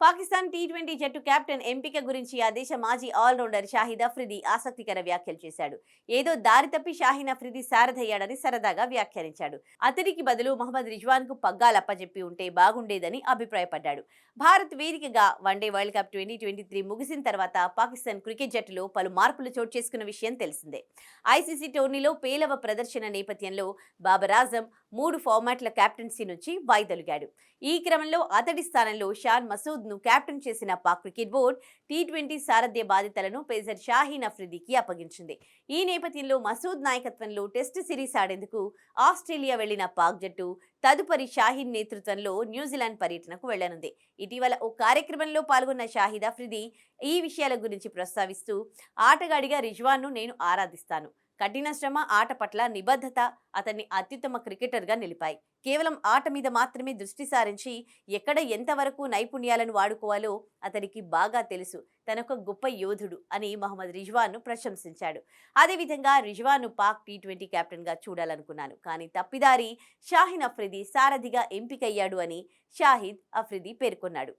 Pakistan T20 జట్టు captain ఎంపిక గురించి ఆ దేశ మాజీ ఆల్రౌండర్ షాహిద్ అఫ్రిది ఆసక్తికర వ్యాఖ్యలు చేశాడు. ఏదో దారి తప్పి షాహీన్ అఫ్రిది సారథయ్యాడని సరదాగా వ్యాఖ్యానించాడు. అతడికి బదులు మహమ్మద్ రిజ్వాన్ కు పగ్గాలప్పజెప్పి ఉంటే బాగుండేదని అభిప్రాయపడ్డాడు. భారత్ వేదికగా వన్డే వరల్డ్ కప్ 2023 ముగిసిన తర్వాత పాకిస్తాన్ క్రికెట్ జట్టులో పలు మార్పులు చోటు చేసుకున్న విషయం తెలిసిందే. ఐసీసీ టోర్నీలో పేలవ ప్రదర్శన నేపథ్యంలో బాబర్ ఆజం 3 ఫార్మాట్ల కెప్టెన్సీ నుంచి వైదొలిగాడు. ఈ క్రమంలో అతడి స్థానంలో షాన్ మసూద్ ను కెప్టెన్ చేసిన పాక్ క్రికెట్ బోర్డు టీ20 సారథ్య బాధ్యతలను పేసర్ షాహీన్ అఫ్రిదికి అప్పగించింది. ఈ నేపథ్యంలో మసూద్ నాయకత్వంలో టెస్ట్ సిరీస్ ఆడేందుకు ఆస్ట్రేలియా వెళ్లిన పాక్ జట్టు తదుపరి షాహీన్ నేతృత్వంలో న్యూజిలాండ్ పర్యటనకు వెళ్లనుంది. ఇటీవల ఓ కార్యక్రమంలో పాల్గొన్న షాహిద్ అఫ్రిది ఈ విషయాల గురించి ప్రస్తావిస్తూ, ఆటగాడిగా రిజ్వాన్ను నేను ఆరాధిస్తాను. కఠిన శ్రమ, ఆట పట్ల నిబద్ధత అతన్ని అత్యుత్తమ క్రికెటర్గా నిలిపాయి. కేవలం ఆట మీద మాత్రమే దృష్టి సారించి ఎక్కడ ఎంతవరకు నైపుణ్యాలను వాడుకోవాలో అతనికి బాగా తెలుసు. తనొక గొప్ప యోధుడు అని మహమ్మద్ రిజ్వాన్ను ప్రశంసించాడు. అదేవిధంగా రిజ్వాన్ను పాక్ టీ20 కెప్టెన్గా చూడాలనుకున్నాను, కానీ తప్పిదారి షాహీన్ అఫ్రిది సారథిగా ఎంపికయ్యాడు అని షాహిద్ అఫ్రిది పేర్కొన్నాడు.